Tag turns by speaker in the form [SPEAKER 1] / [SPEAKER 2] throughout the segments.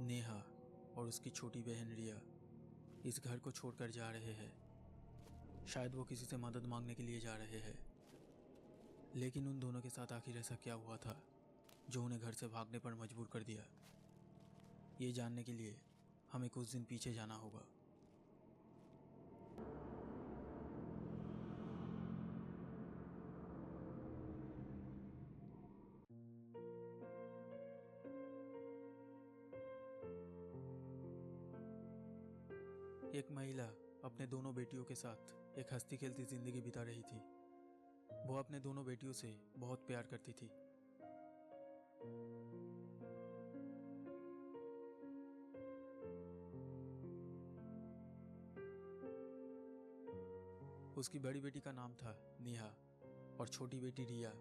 [SPEAKER 1] नेहा और उसकी छोटी बहन रिया इस घर को छोड़कर जा रहे हैं। शायद वो किसी से मदद मांगने के लिए जा रहे हैं। लेकिन उन दोनों के साथ आखिर ऐसा क्या हुआ था जो उन्हें घर से भागने पर मजबूर कर दिया? ये जानने के लिए हमें कुछ दिन पीछे जाना होगा। एक महिला अपने दोनों बेटियों के साथ एक हंसती खेलती जिंदगी बिता रही थी। वो अपने दोनों बेटियों से बहुत प्यार करती थी। उसकी बड़ी बेटी का नाम था नेहा और छोटी बेटी रिया।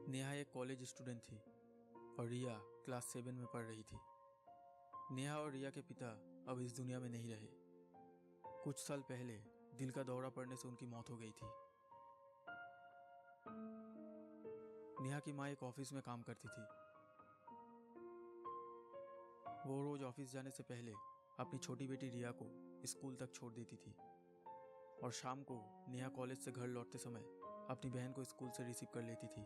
[SPEAKER 1] नेहा एक कॉलेज स्टूडेंट थी और रिया क्लास 7 में पढ़ रही थी। नेहा और रिया के पिता अब इस दुनिया में नहीं रहे। कुछ साल पहले दिल का दौरा पड़ने से उनकी मौत हो गई थी। नेहा की माँ एक ऑफिस में काम करती थी। वो रोज ऑफिस जाने से पहले अपनी छोटी बेटी रिया को स्कूल तक छोड़ देती थी और शाम को नेहा कॉलेज से घर लौटते समय अपनी बहन को स्कूल से रिसीव कर लेती थी।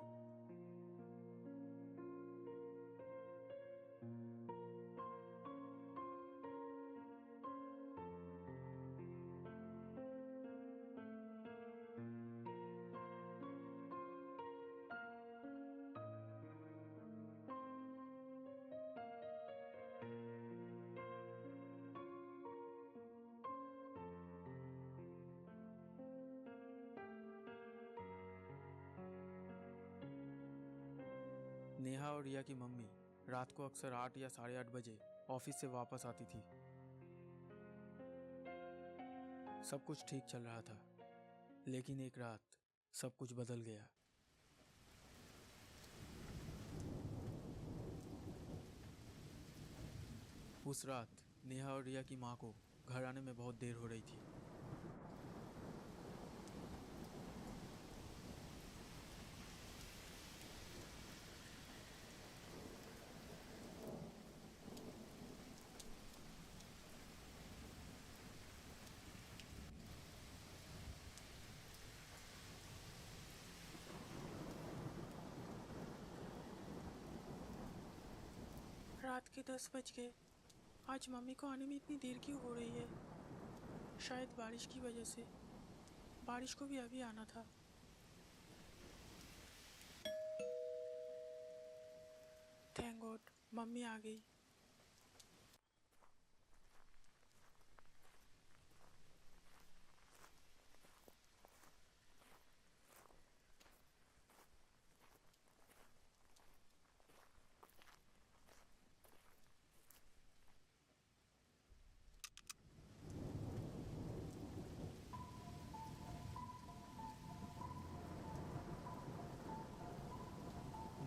[SPEAKER 1] नेहा और रिया की मम्मी रात को अक्सर 8 या 8:30 बजे ऑफिस से वापस आती थी। सब कुछ ठीक चल रहा था, लेकिन एक रात सब कुछ बदल गया। उस रात नेहा और रिया की माँ को घर आने में बहुत देर हो रही थी।
[SPEAKER 2] रात के 10 बज गए। आज मम्मी को आने में इतनी देर क्यों हो रही है? शायद बारिश की वजह से। बारिश को भी अभी आना था। थैंक गॉड मम्मी आ गई।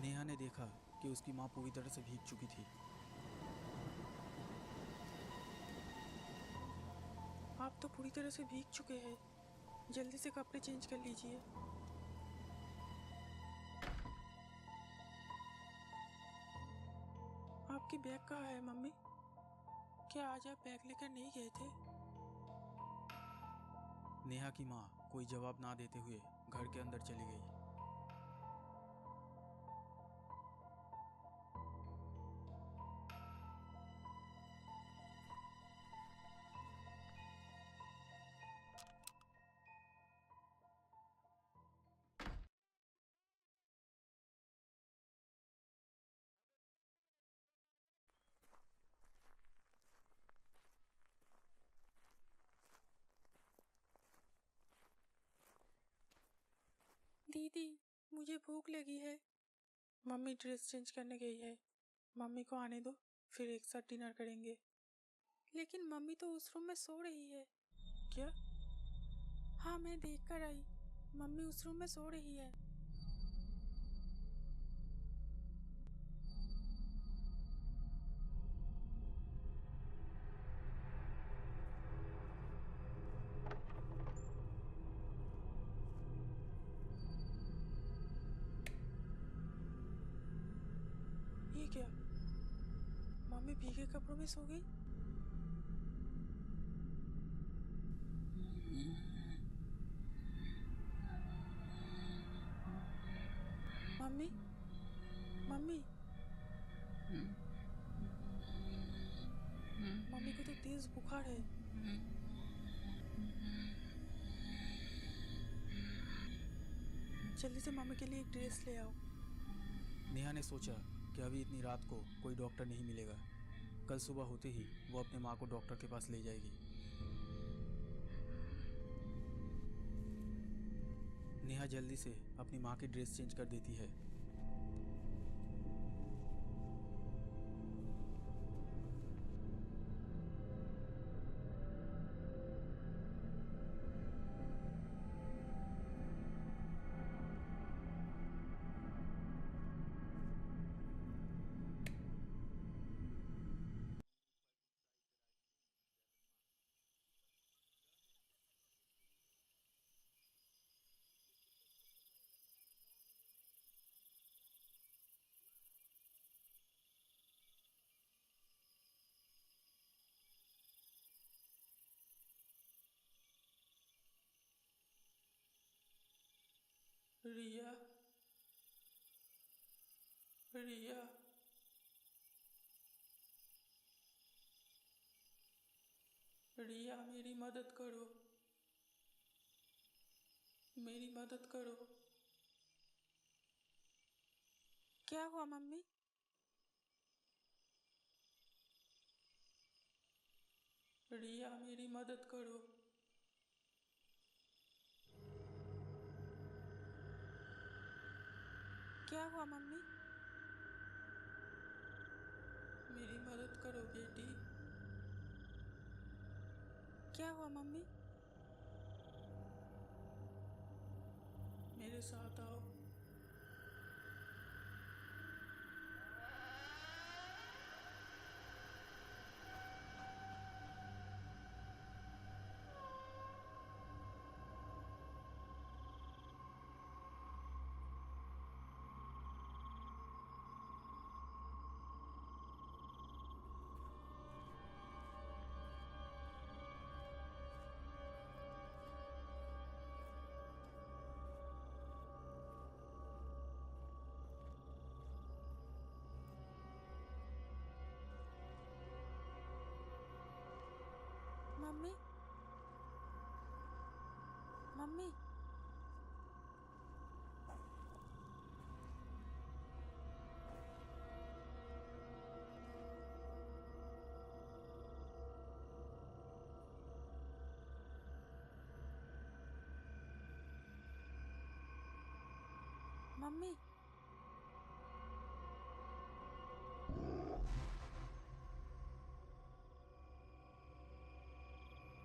[SPEAKER 1] नेहा ने देखा कि उसकी माँ पूरी तरह से भीग चुकी थी।
[SPEAKER 2] आप तो पूरी तरह से भीग चुके हैं। जल्दी से कपड़े चेंज कर लीजिए। आपकी बैग कहाँ है मम्मी? क्या आज आप बैग लेकर नहीं गए थे?
[SPEAKER 1] नेहा की माँ कोई जवाब ना देते हुए घर के अंदर चली गई।
[SPEAKER 2] दीदी मुझे भूख लगी है। मम्मी ड्रेस चेंज करने गई है। मम्मी को आने दो, फिर एक साथ डिनर करेंगे। लेकिन मम्मी तो उस रूम में सो रही है। क्या? हाँ मैं देख कर आई। मम्मी उस रूम में सो रही है। ये क्या? मम्मी भीगे कपड़ों में सो गई। मम्मी मम्मी मम्मी को तो तेज बुखार है। जल्दी से मम्मी के लिए एक ड्रेस ले आओ।
[SPEAKER 1] नेहा ने सोचा कि अभी इतनी रात को कोई डॉक्टर नहीं मिलेगा। कल सुबह होते ही वो अपने माँ को डॉक्टर के पास ले जाएगी। नेहा जल्दी से अपनी माँ की ड्रेस चेंज कर देती है।
[SPEAKER 2] रिया रिया रिया मेरी मदद करो, मेरी मदद करो। क्या हुआ मम्मी? रिया मेरी मदद करो। क्या हुआ मम्मी? मेरी मदद करो बेटी। क्या हुआ मम्मी? मेरे साथ आओ। Mummy mummy mummy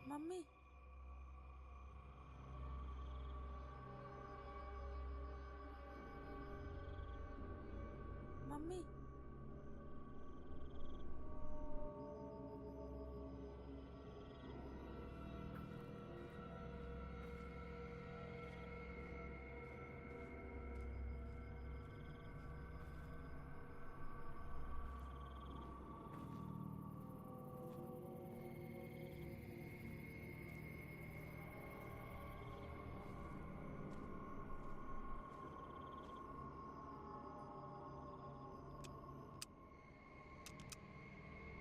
[SPEAKER 2] mummy mummy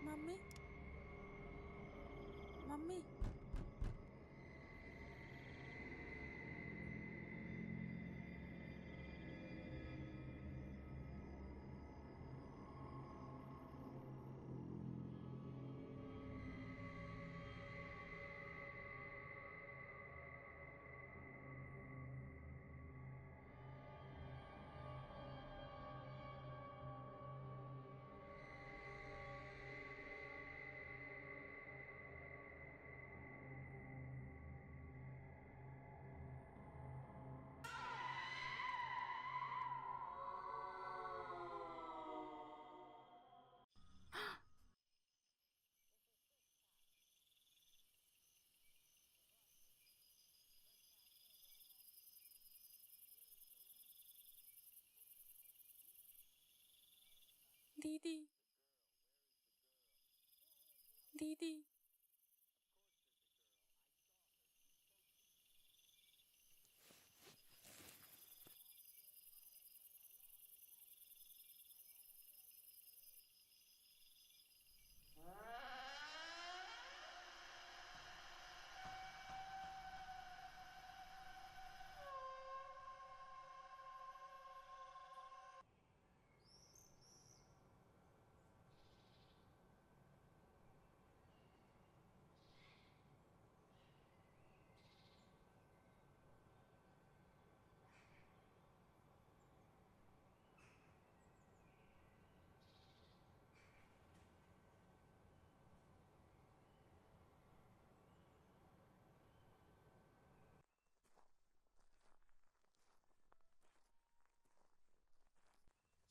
[SPEAKER 2] mummy mummy दीदी दीदी।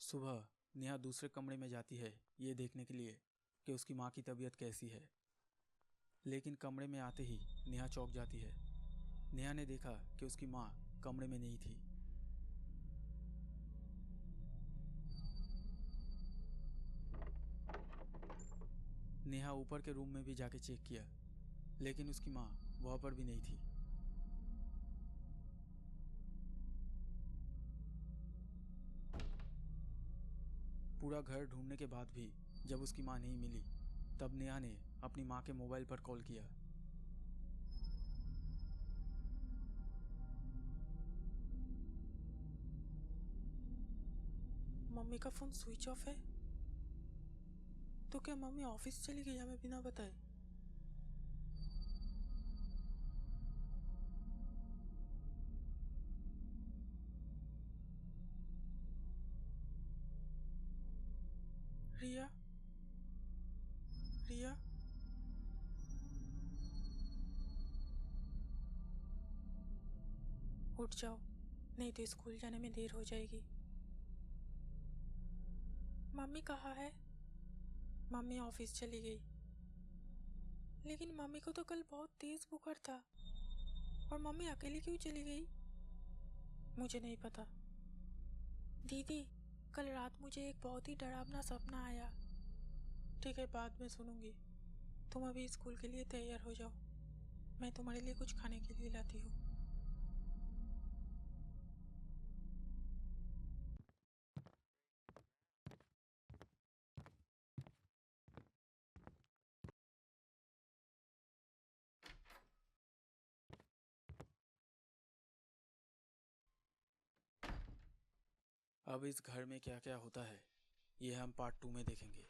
[SPEAKER 1] सुबह नेहा दूसरे कमरे में जाती है ये देखने के लिए कि उसकी माँ की तबीयत कैसी है। लेकिन कमरे में आते ही नेहा चौंक जाती है। नेहा ने देखा कि उसकी माँ कमरे में नहीं थी। नेहा ऊपर के रूम में भी जाके चेक किया, लेकिन उसकी माँ वहाँ पर भी नहीं थी। पूरा घर ढूंढने के बाद भी जब उसकी माँ नहीं मिली, तब नेहा ने अपनी माँ के मोबाइल पर कॉल किया।
[SPEAKER 2] मम्मी का फोन स्विच ऑफ है। तो क्या मम्मी ऑफिस चली गई हमें बिना बताए? रिया, रिया, उठ जाओ, नहीं तो स्कूल जाने में देर हो जाएगी। मम्मी कहाँ है? मम्मी ऑफिस चली गई। लेकिन मम्मी को तो कल बहुत तेज बुखार था, और मम्मी अकेली क्यों चली गई? मुझे नहीं पता। दीदी, कल रात मुझे एक बहुत ही डरावना सपना आया। ठीक है, बाद में सुनूंगी। तुम अभी स्कूल के लिए तैयार हो जाओ, मैं तुम्हारे लिए कुछ खाने के लिए लाती हूँ।
[SPEAKER 1] अब इस घर में क्या क्या होता है ये हम पार्ट 2 में देखेंगे।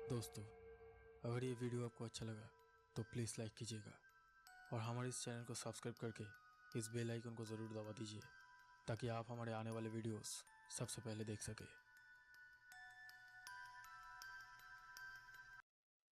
[SPEAKER 1] दोस्तों, अगर ये वीडियो आपको अच्छा लगा तो प्लीज़ लाइक कीजिएगा, और हमारे इस चैनल को सब्सक्राइब करके इस बेल आइकन को ज़रूर दबा दीजिए, ताकि आप हमारे आने वाले वीडियोस सबसे पहले देख सकें।